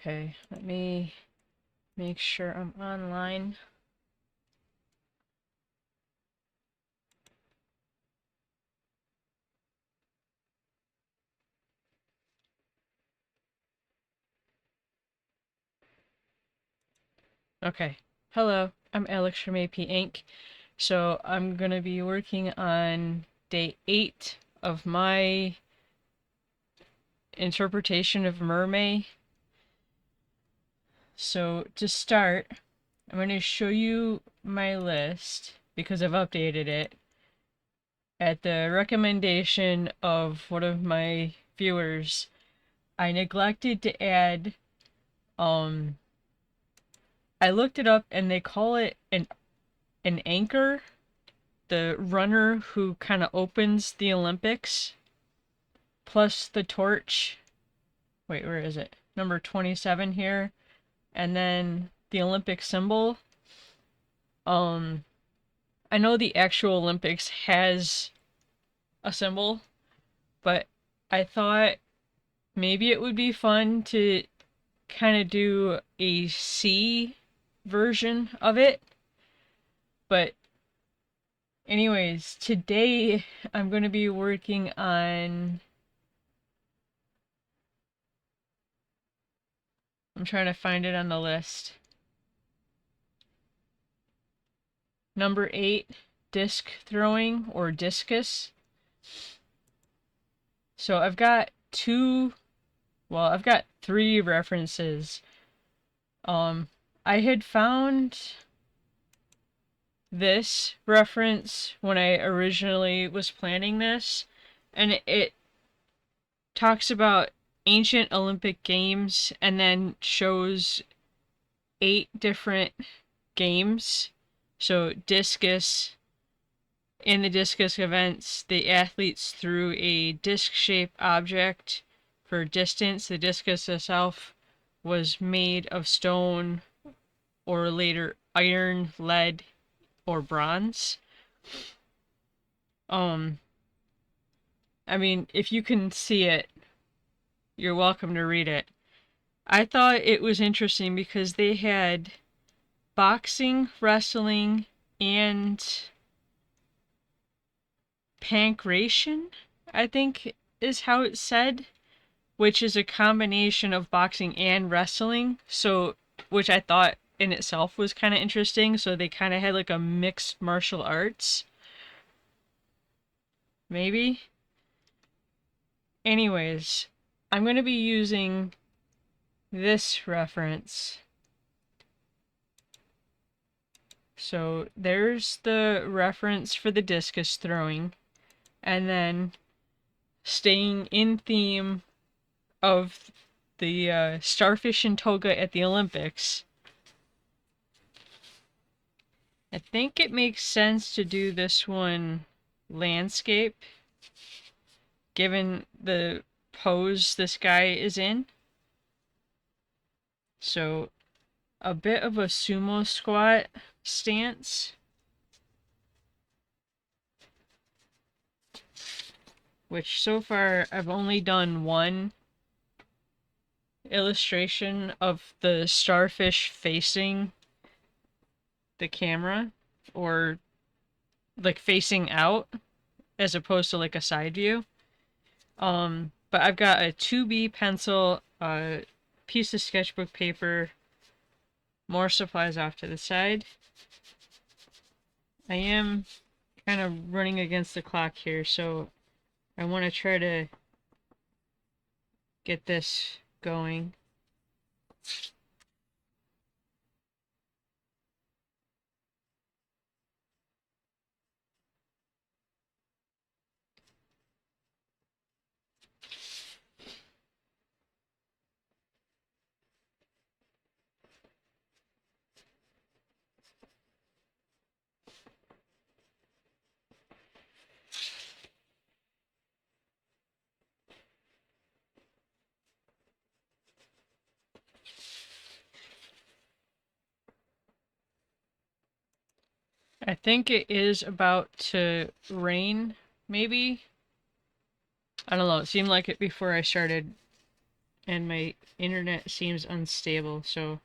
Okay, let me make sure I'm online. Okay, hello, I'm Alex from A.P.Ink. So I'm gonna be working on day 8 of my interpretation of Mermay. So to start, I'm going to show you my list because I've updated it at the recommendation of one of my viewers. I neglected to add, I looked it up and they call it an anchor, the runner who kind of opens the Olympics, plus the torch. Wait, where is it? Number 27 here. And then the Olympic symbol. I know the actual Olympics has a symbol, but I thought maybe it would be fun to kind of do a C version of it. But anyways, today I'm going to be working on, I'm trying to find it on the list. Number 8, disc throwing or discus. So I've got I've got 3 references. I had found this reference when I originally was planning this, and it talks about ancient Olympic games and then shows 8 different games. So discus, in the discus events, the athletes threw a disc-shaped object for distance. The discus itself was made of stone or later iron, lead, or bronze. I mean, if you can see it, you're welcome to read it. I thought it was interesting because they had boxing, wrestling, and pankration, I think is how it's said, which is a combination of boxing and wrestling. So, which I thought in itself was kind of interesting. So they kind of had like a mixed martial arts, maybe. Anyways, I'm going to be using this reference. So there's the reference for the discus throwing, and then staying in theme of the starfish and toga at the Olympics. I think it makes sense to do this one landscape, given the pose this guy is in. So a bit of a sumo squat stance, which so far I've only done one illustration of the starfish facing the camera, or like facing out as opposed to like a side view. But I've got a 2B pencil, a piece of sketchbook paper, more supplies off to the side. I am kind of running against the clock here, so I want to try to get this going. I think it is about to rain, maybe? I don't know, it seemed like it before I started and my internet seems unstable, so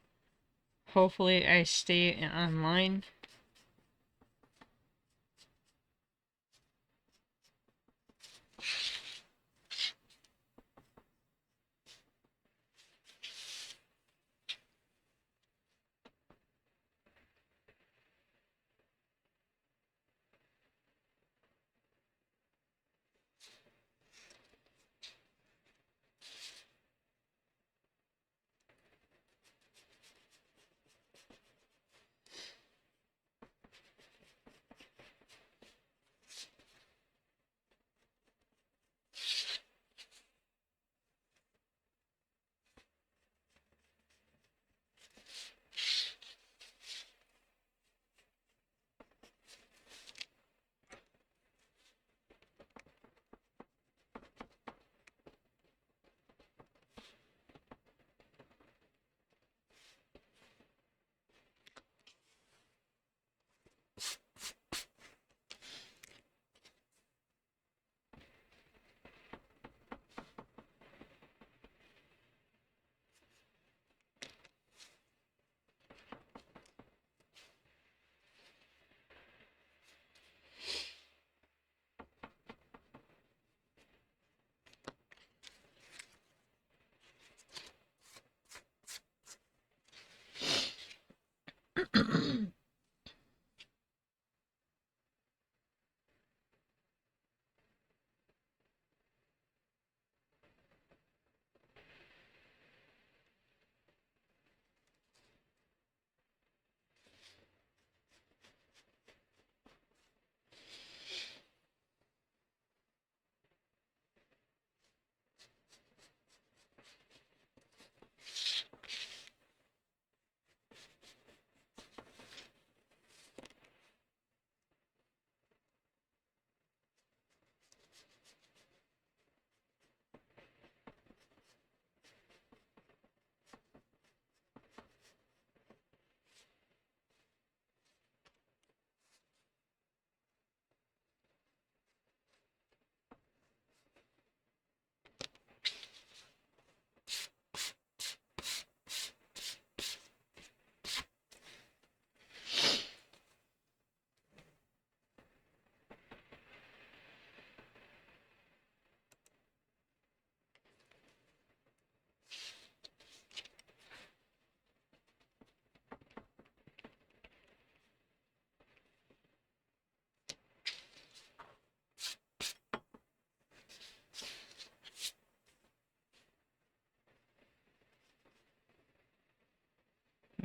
hopefully I stay online.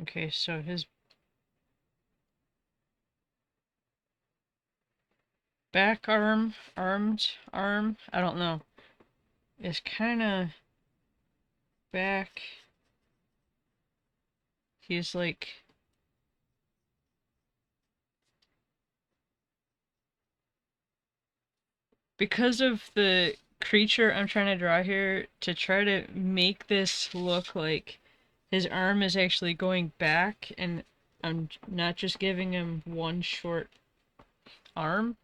Okay, so his back arm, I don't know, is kind of back. He's like, because of the creature I'm trying to draw here, to try to make this look like his arm is actually going back and I'm not just giving him one short arm.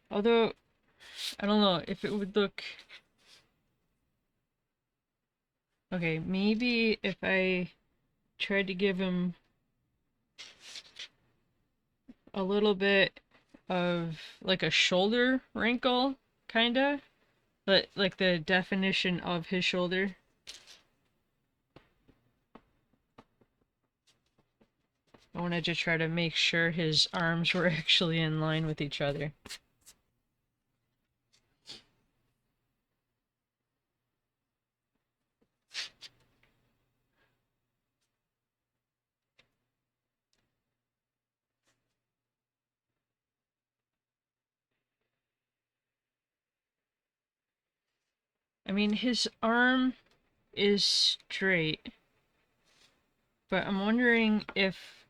Although, I don't know if it would look... Okay, maybe if I tried to give him a little bit of like a shoulder wrinkle, kinda, but like the definition of his shoulder. I wanted to try to make sure his arms were actually in line with each other. I mean, his arm is straight, but I'm wondering if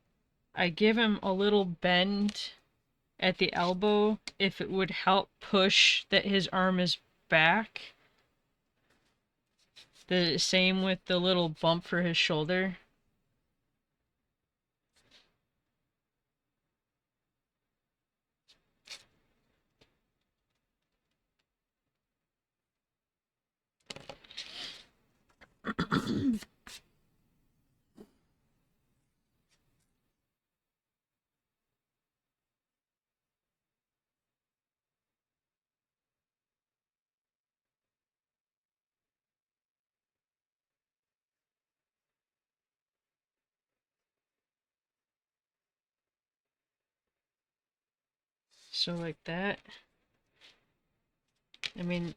I give him a little bend at the elbow, if it would help push that his arm is back. The same with the little bump for his shoulder. So like that. I mean,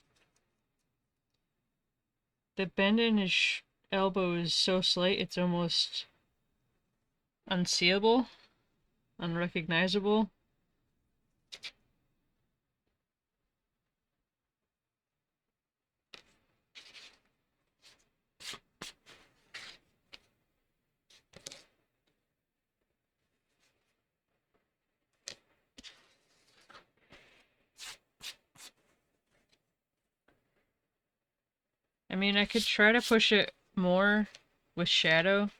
the bend in his elbow is so slight it's almost unseeable, unrecognizable. I mean, I could try to push it more with shadow.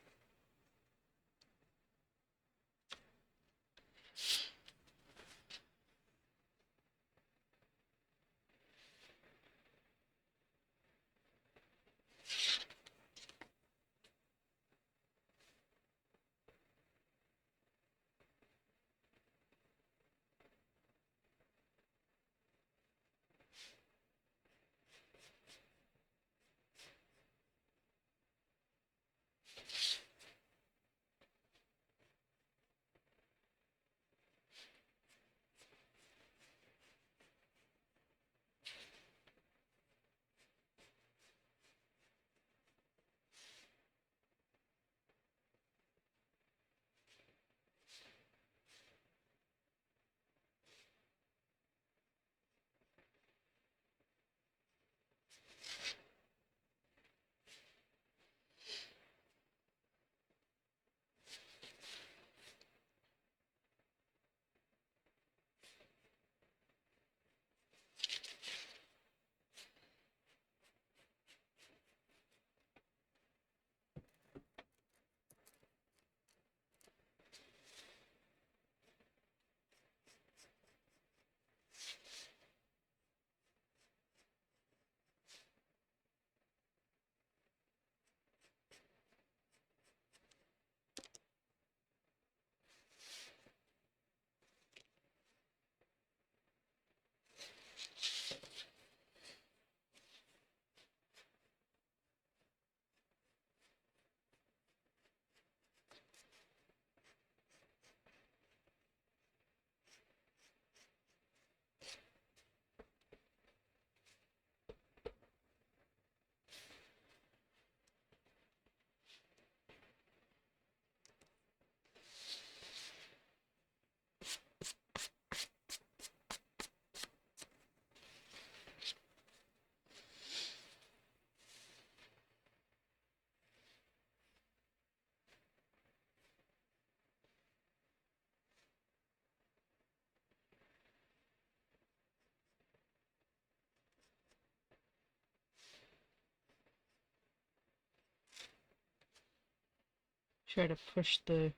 Try to push the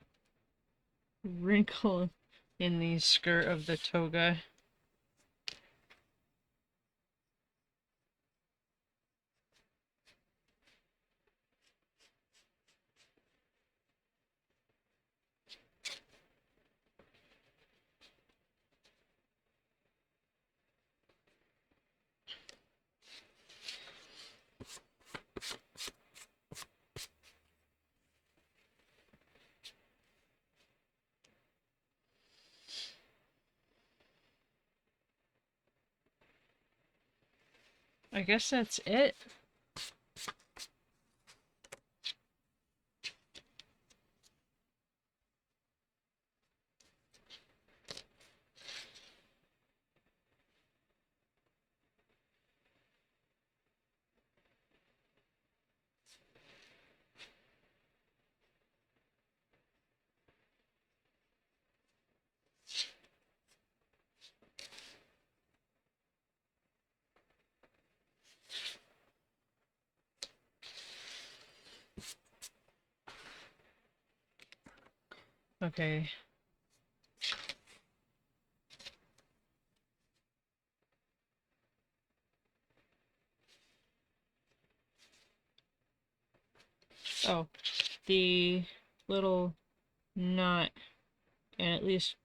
wrinkle in the skirt of the toga. I guess that's it. Okay. Oh, the little knot and at least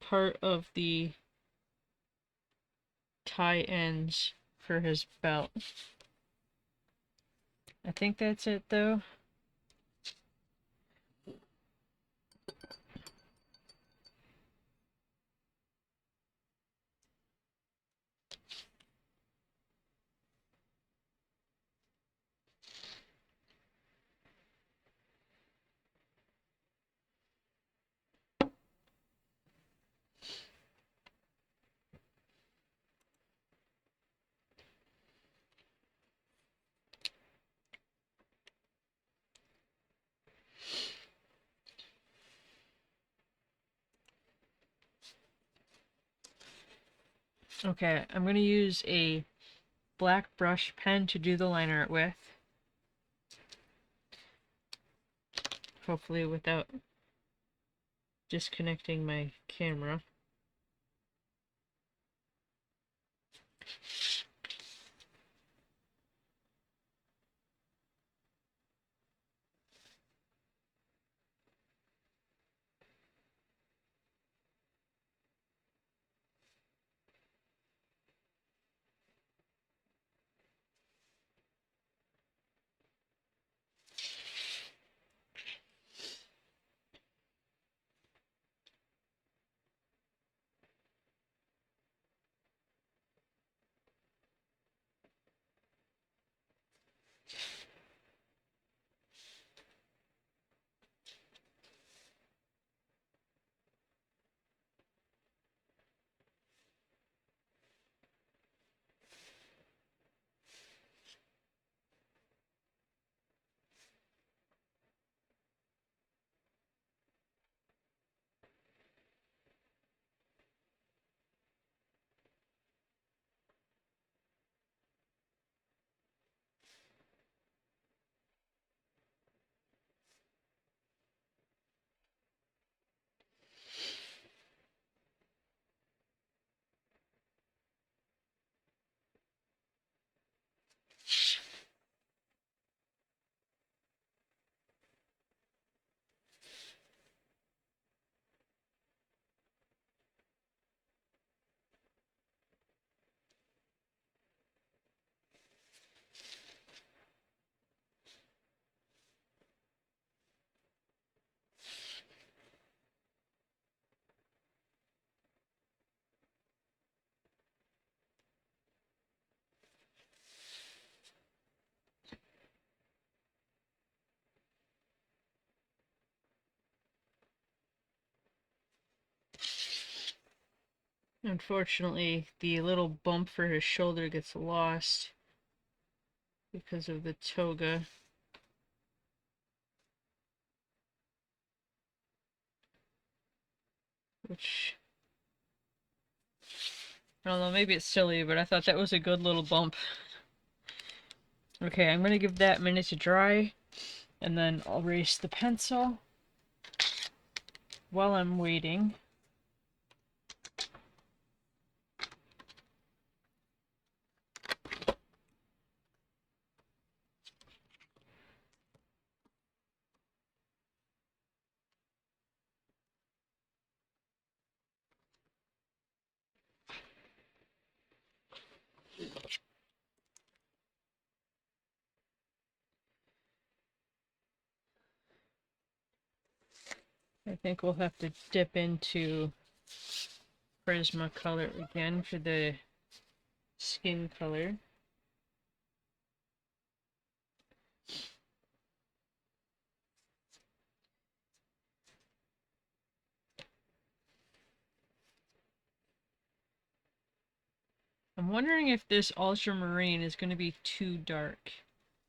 part of the tie ends for his belt. I think that's it though. Okay, I'm going to use a black brush pen to do the line art with. Hopefully without disconnecting my camera. Unfortunately, the little bump for his shoulder gets lost because of the toga. Which, I don't know, maybe it's silly, but I thought that was a good little bump. Okay, I'm gonna give that a minute to dry, and then I'll erase the pencil. While I'm waiting, I think we'll have to dip into Prismacolor again for the skin color. I'm wondering if this ultramarine is going to be too dark.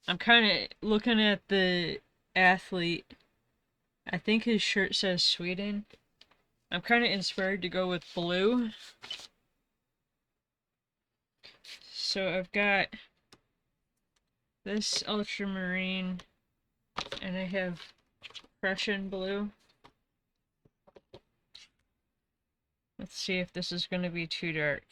I'm kind of looking at the athlete. I think his shirt says Sweden. I'm kind of inspired to go with blue. So I've got this ultramarine, and I have Prussian blue. Let's see if this is going to be too dark.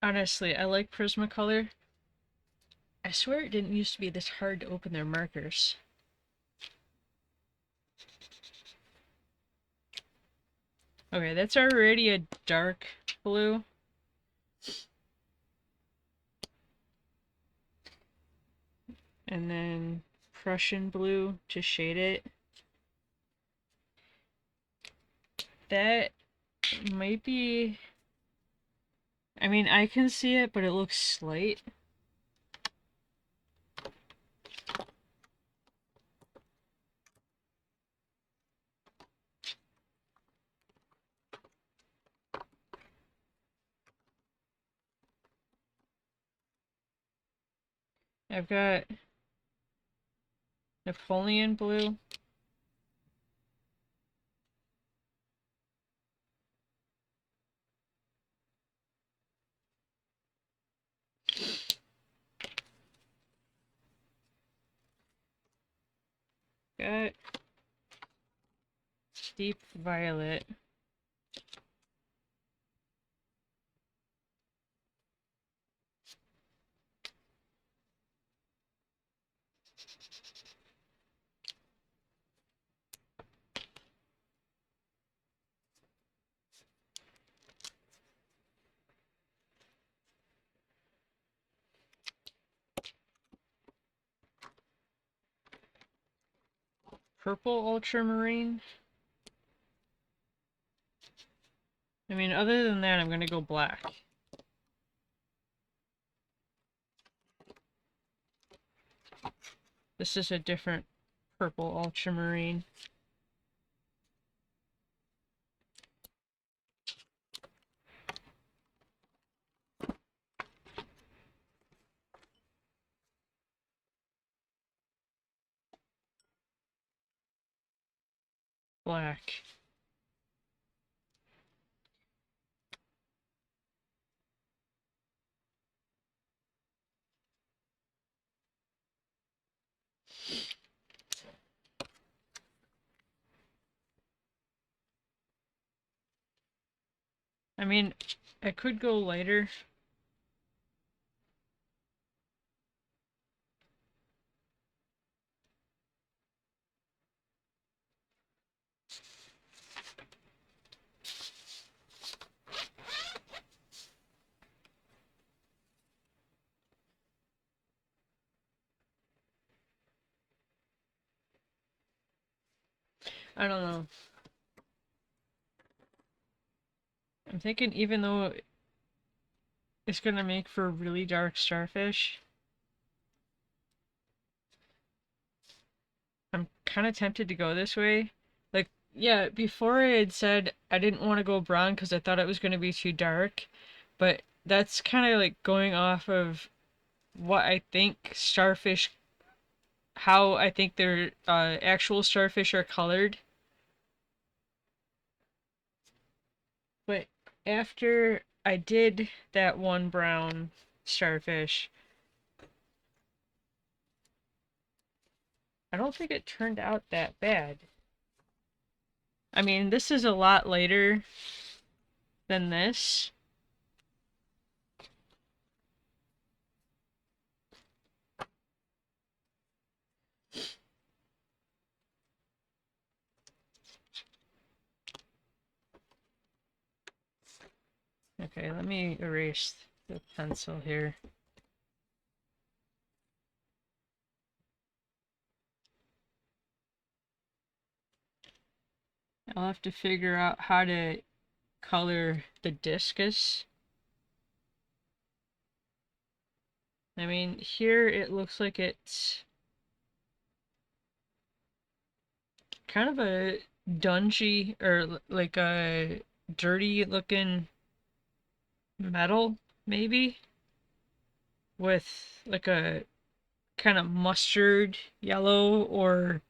Honestly, I like Prismacolor. I swear it didn't used to be this hard to open their markers. Okay, that's already a dark blue. And then Prussian blue to shade it. That might be... I mean, I can see it, but it looks slight. I've got Napoleon blue. Got deep violet. Purple ultramarine. I mean, other than that, I'm gonna go black. This is a different purple ultramarine. Black. I mean, I could go lighter. I don't know. I'm thinking even though it's gonna make for a really dark starfish, I'm kind of tempted to go this way. Like, yeah, before I had said I didn't want to go brown because I thought it was gonna be too dark, but that's kind of like going off of what I think starfish, how I think their actual starfish are colored. But after I did that one brown starfish, I don't think it turned out that bad. I mean, this is a lot later than this. Okay, let me erase the pencil here. I'll have to figure out how to color the discus. I mean, here it looks like it's kind of a dungy or like a dirty looking metal, maybe, with like a kind of mustard yellow or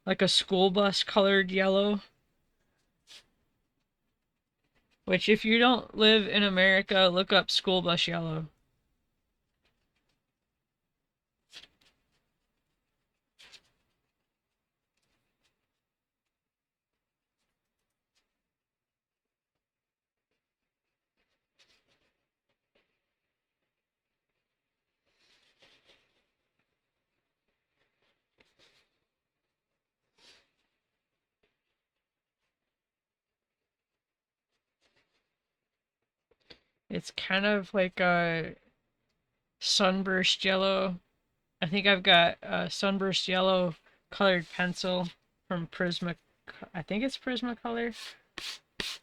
like a school bus colored yellow. Which, if you don't live in America, look up school bus yellow. It's kind of like a sunburst yellow. I think I've got a sunburst yellow colored pencil from Prisma. I think it's Prismacolor,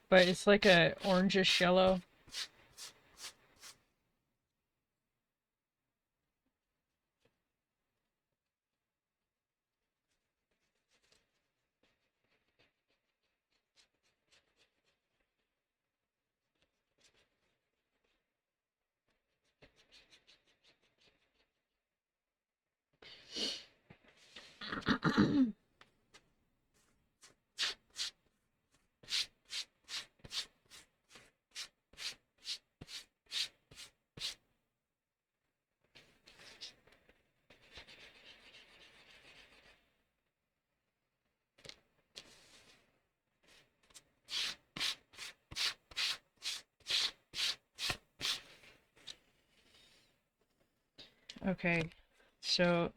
but it's like a orangish yellow. Okay, so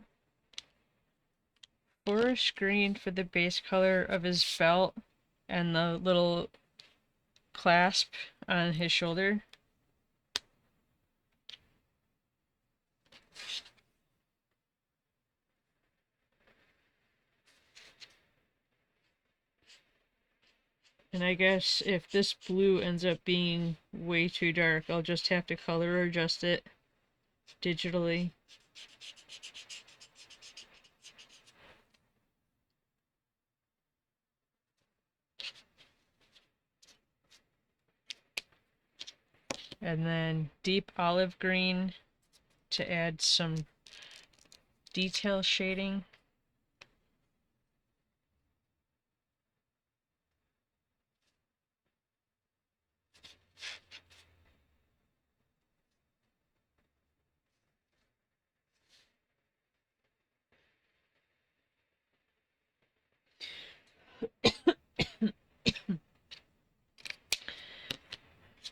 forest green for the base color of his belt and the little clasp on his shoulder. And I guess if this blue ends up being way too dark, I'll just have to color adjust it digitally. And then deep olive green to add some detail shading.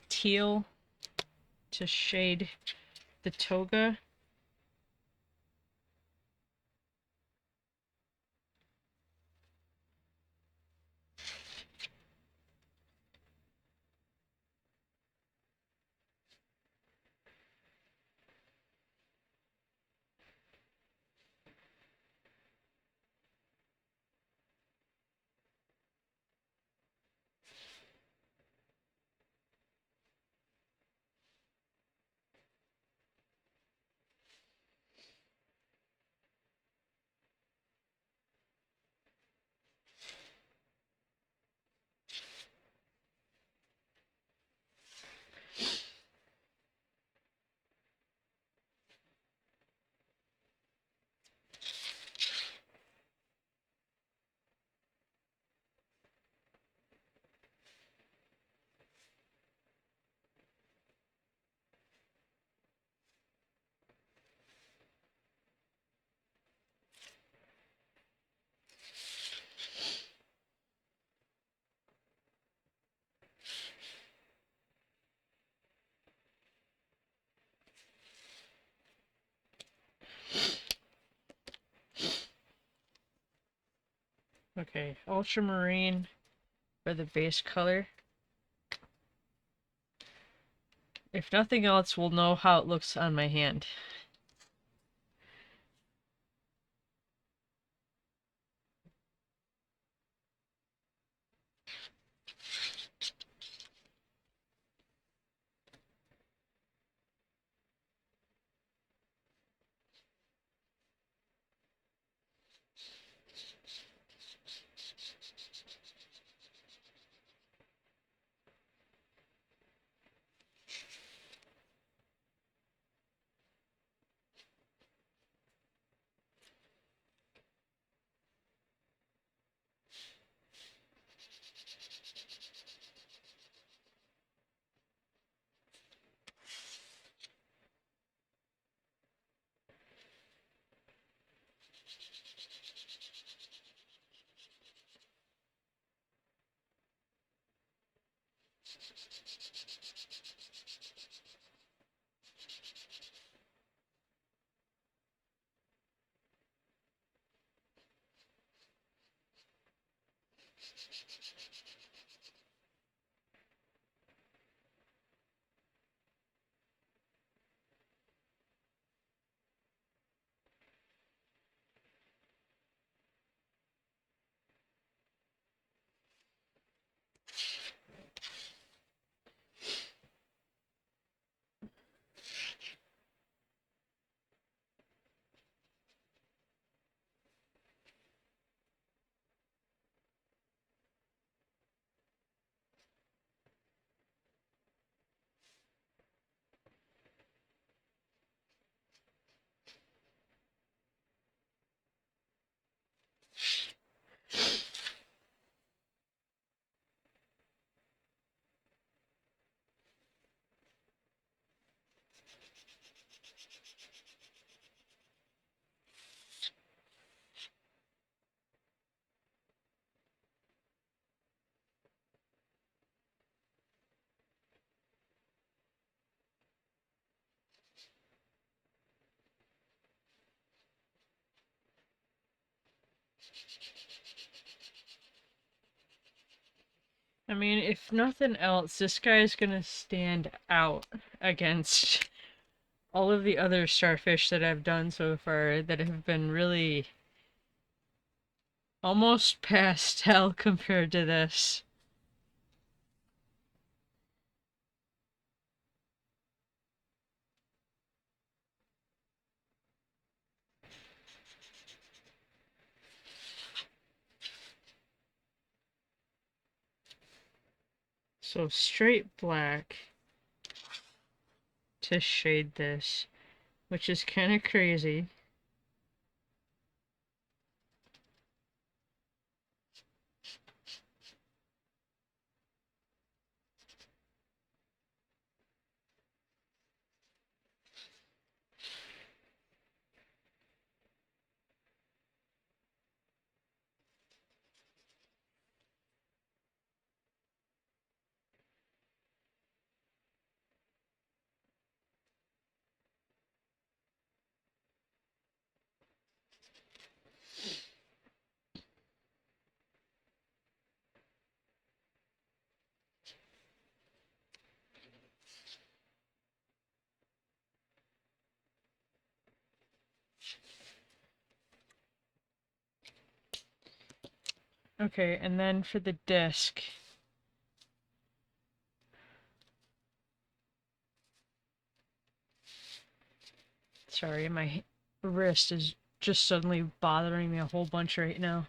Teal to shade the toga. Okay, ultramarine for the base color. If nothing else, we'll know how it looks on my hand. I mean, if nothing else, this guy's gonna stand out against all of the other starfish that I've done so far that have been really almost pastel compared to this. So straight black to shade this, which is kind of crazy. Okay, and then for the disc. Sorry, my wrist is just suddenly bothering me a whole bunch right now.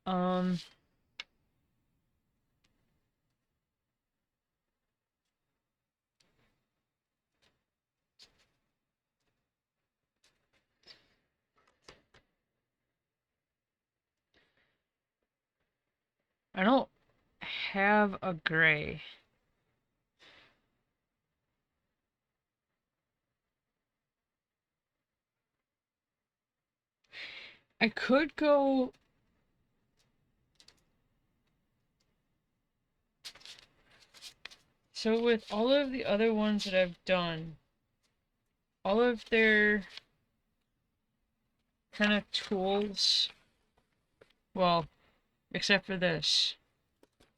Um, I don't have a gray. I could go. So with all of the other ones that I've done, all of their kind of tools, well, except for this,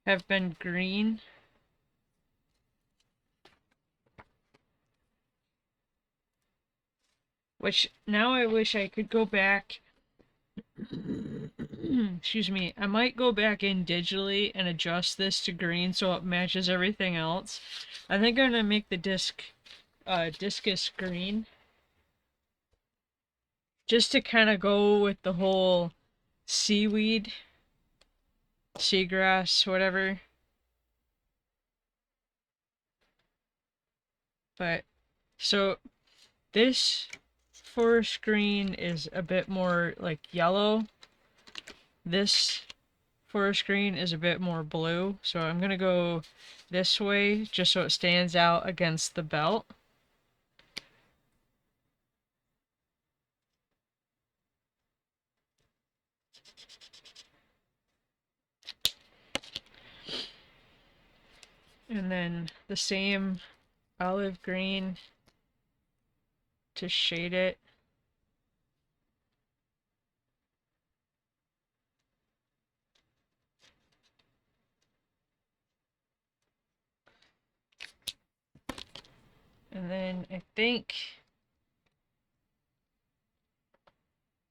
have been green. Which now I wish I could go back. Excuse me. I might go back in digitally and adjust this to green so it matches everything else. I think I'm gonna make the discus green. Just to kind of go with the whole seaweed, seagrass, whatever. But, so, this forest green is a bit more like yellow. This forest green is a bit more blue, so I'm gonna go this way just so it stands out against the belt. And then the same olive green to shade it. And then I think,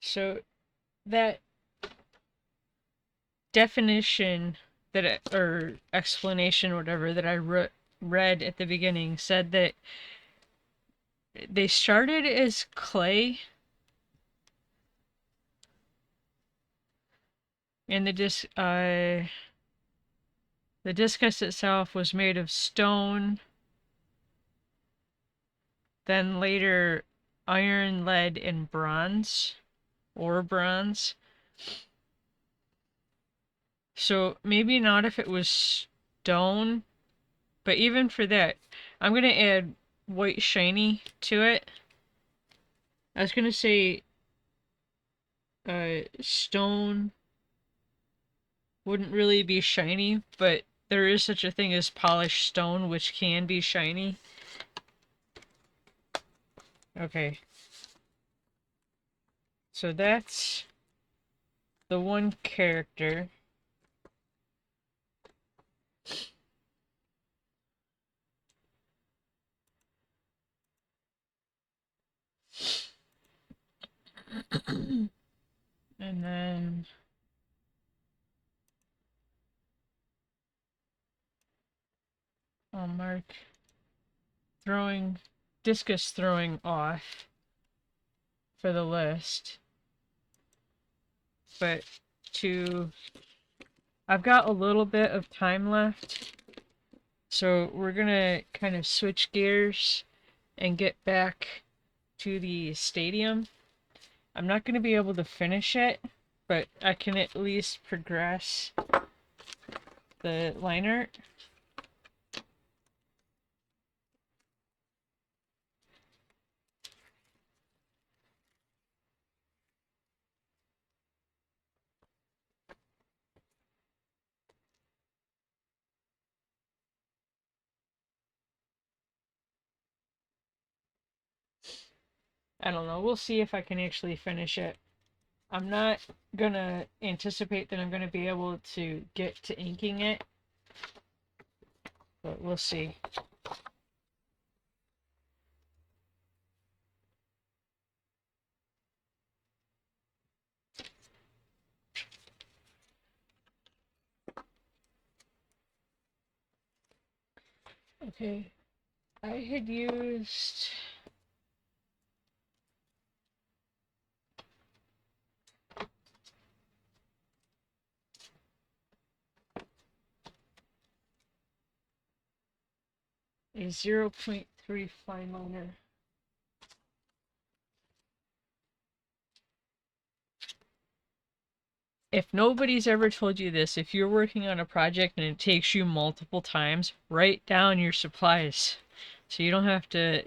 so that definition or explanation, whatever, that I read at the beginning said that they started as clay and the discus itself was made of stone, then later iron, lead, and bronze, or bronze. So maybe not if it was stone, but even for that, I'm gonna add white shiny to it. I was gonna say stone wouldn't really be shiny, but there is such a thing as polished stone, which can be shiny. Okay. So that's the one character. And then I'll mark discus throwing off for the list. But I've got a little bit of time left, so we're gonna kind of switch gears and get back to the stadium. I'm not gonna be able to finish it, but I can at least progress the line art. I don't know, we'll see if I can actually finish it. I'm not gonna anticipate that I'm gonna be able to get to inking it, but we'll see. Okay, I had used a 0.3 fine liner. If nobody's ever told you this, if you're working on a project and it takes you multiple times, write down your supplies so you don't have to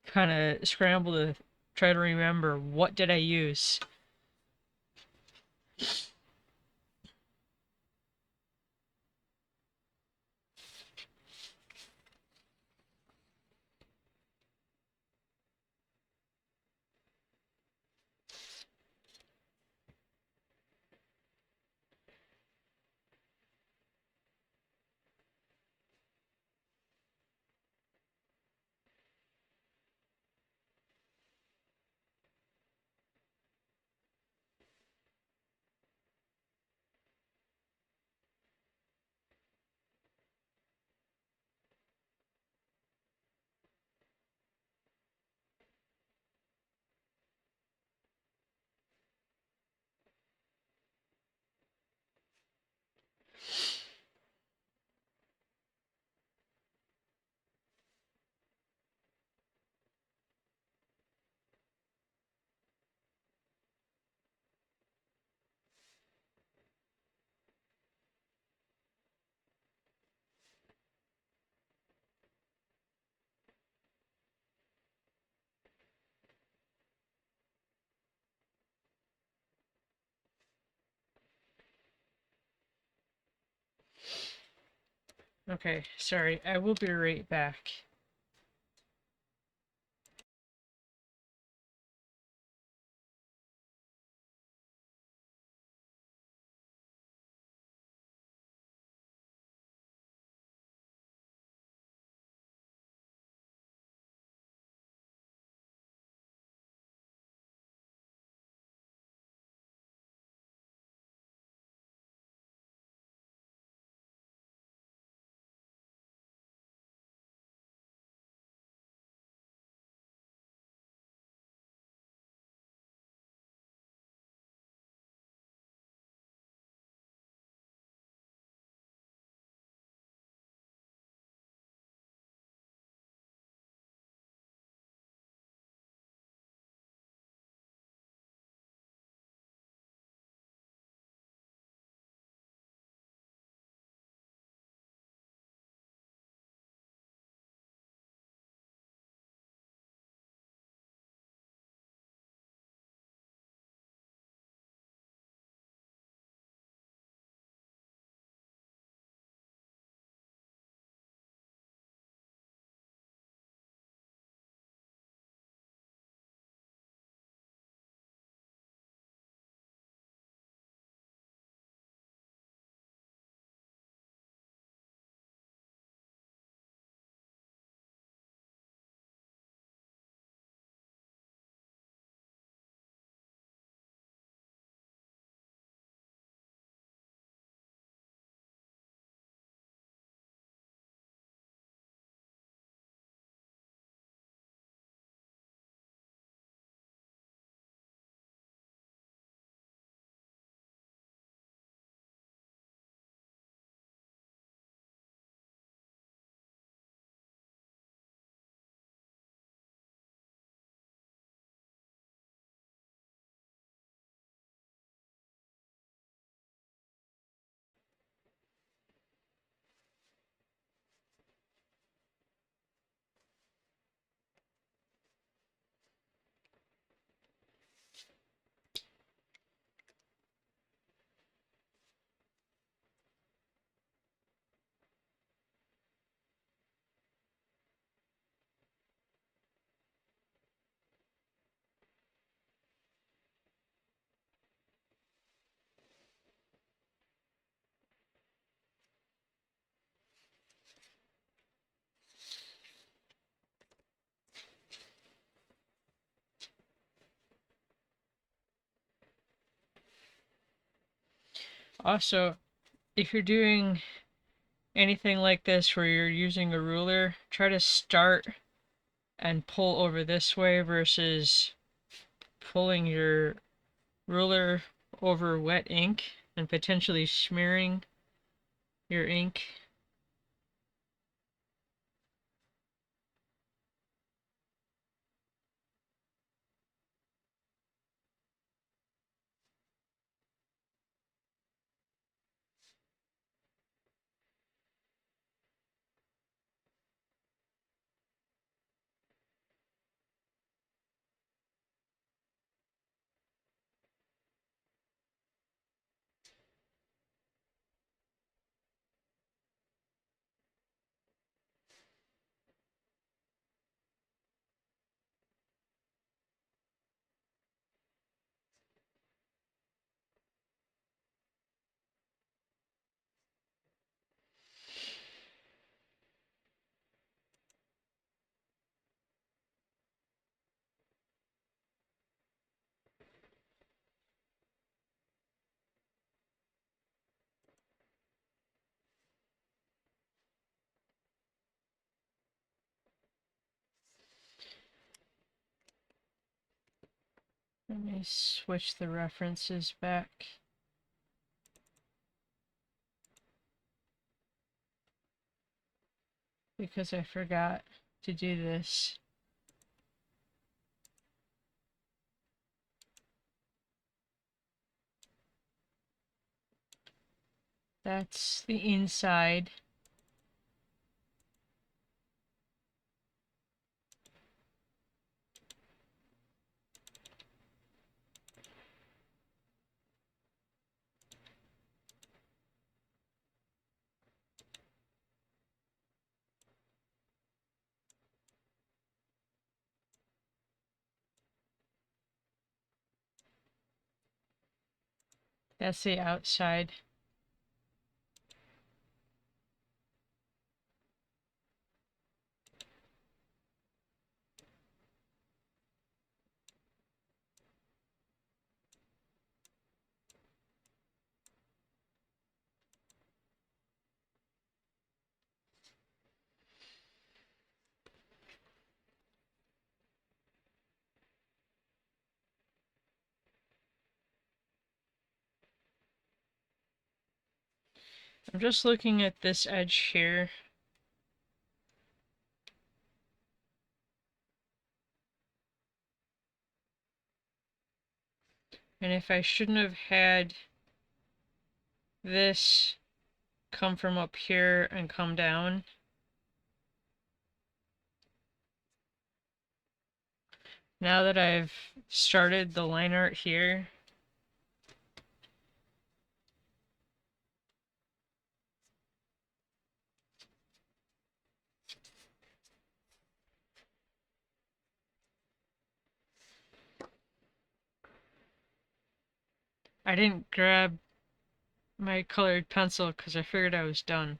kind of scramble to try to remember what did I use. Okay, sorry, I will be right back. Also, if you're doing anything like this where you're using a ruler, try to start and pull over this way versus pulling your ruler over wet ink and potentially smearing your ink. Let me switch the references back. Because I forgot to do this. That's the inside. That's the outside. I'm just looking at this edge here. And if I shouldn't have had this come from up here and come down. Now that I've started the line art here, I didn't grab my colored pencil because I figured I was done.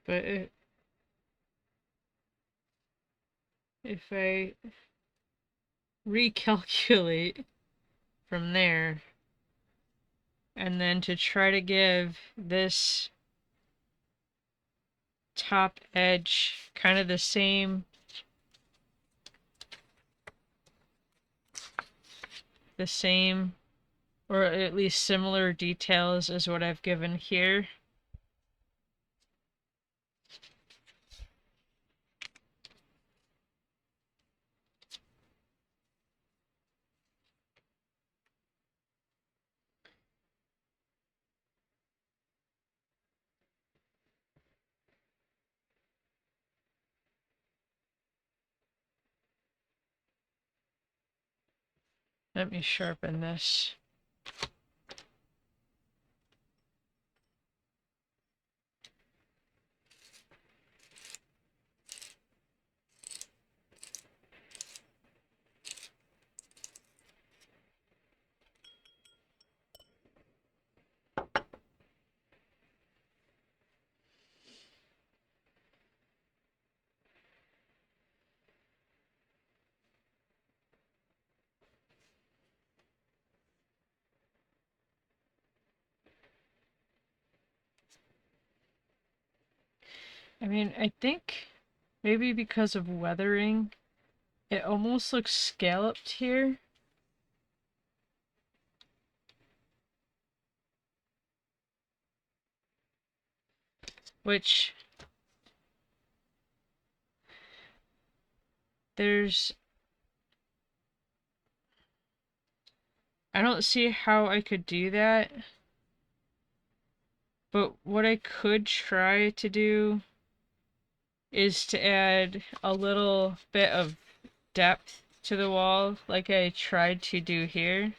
But if I recalculate from there, and then to try to give this top edge kind of the same or at least similar details as what I've given here. Let me sharpen this. I mean, I think maybe because of weathering, it almost looks scalloped here. Which there's I don't see how I could do that, but what I could try to do is to add a little bit of depth to the wall like I tried to do here.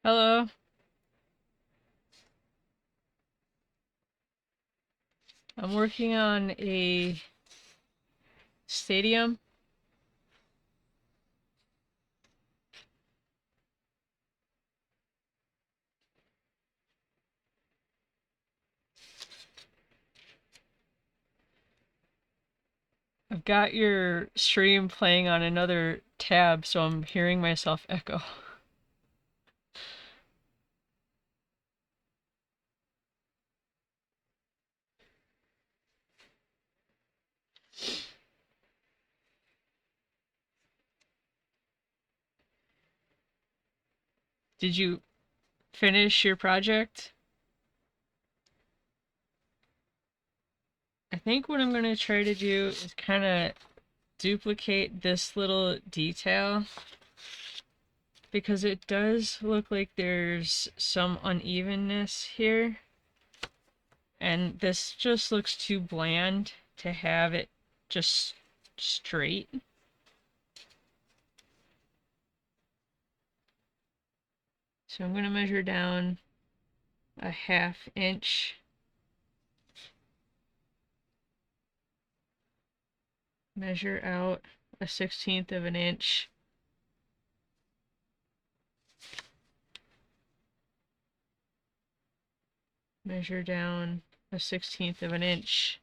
Hello. I'm working on a stadium. I've got your stream playing on another tab, so I'm hearing myself echo. Did you finish your project? I think what I'm going to try to do is kind of duplicate this little detail because it does look like there's some unevenness here, and this just looks too bland to have it just straight. So I'm going to measure down a 1/2 inch. Measure out a 1/16 of an inch. Measure down a 1/16 of an inch.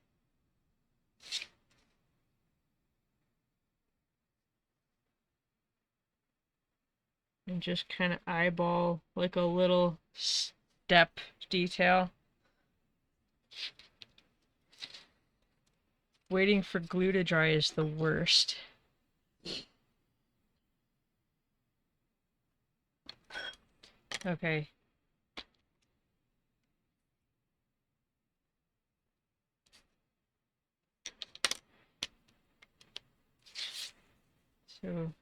And just kind of eyeball like a little step detail. Waiting for glue to dry is the worst. Okay. So,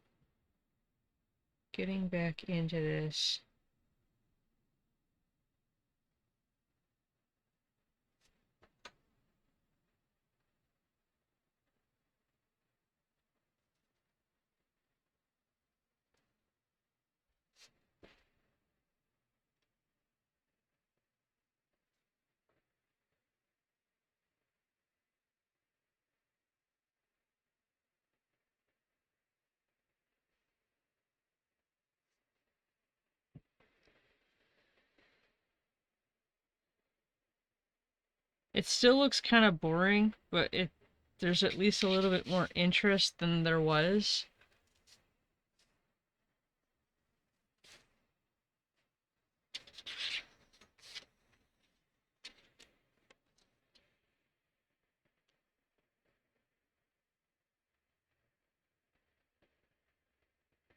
getting back into this. It still looks kind of boring, but there's at least a little bit more interest than there was.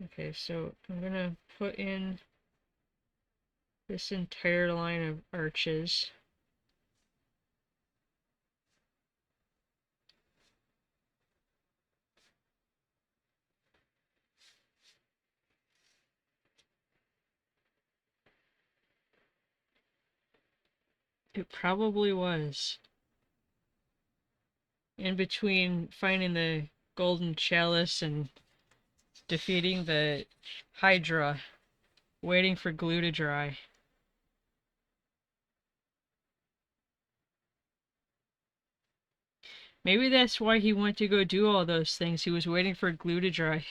Okay, so I'm gonna put in this entire line of arches. It probably was. In between finding the golden chalice and defeating the Hydra, waiting for glue to dry. Maybe that's why he went to go do all those things. He was waiting for glue to dry.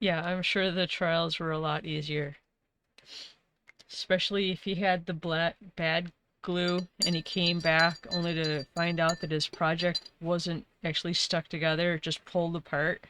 Yeah, I'm sure the trials were a lot easier. Especially if he had the bad glue and he came back only to find out that his project wasn't actually stuck together, it just pulled apart.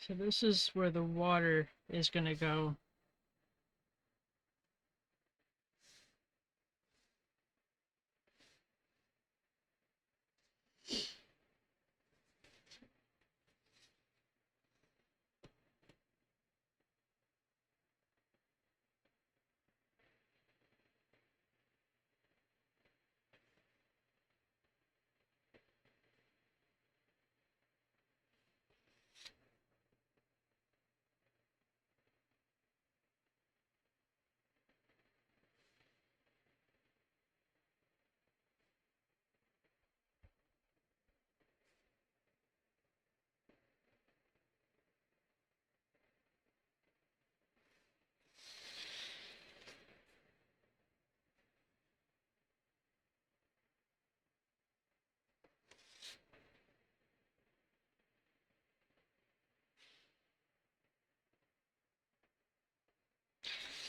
So this is where the water is gonna go.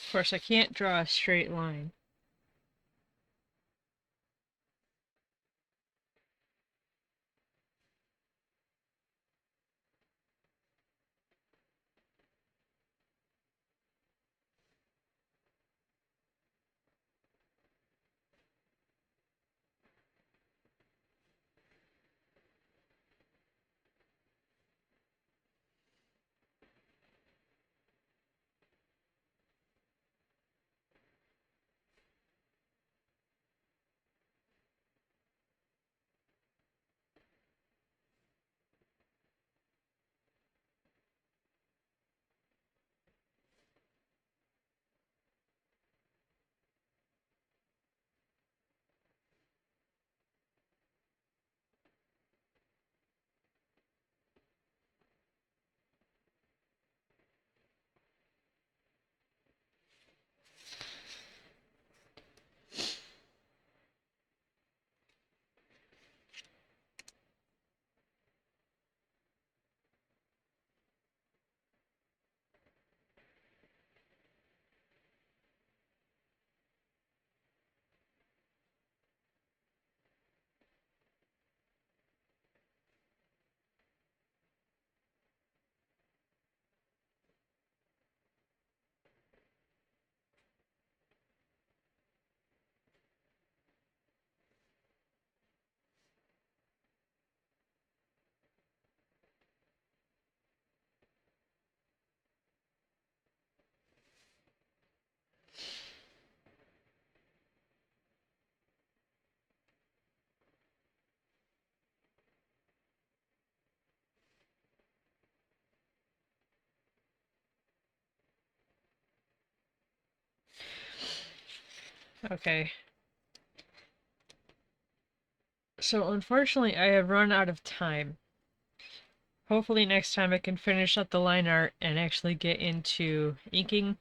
Of course, I can't draw a straight line. Okay. So unfortunately, I have run out of time. Hopefully next time I can finish up the line art and actually get into inking.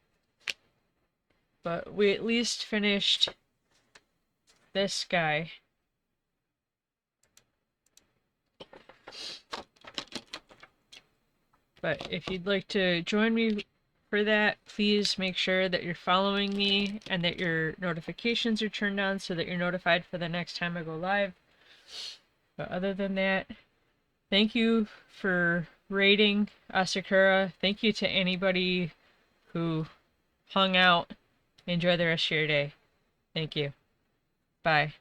But we at least finished this guy. But if you'd like to join me for that, please make sure that you're following me and that your notifications are turned on so that you're notified for the next time I go live. But other than that, thank you for rating Asakura. Thank you to anybody who hung out. Enjoy the rest of your day. Thank you. Bye.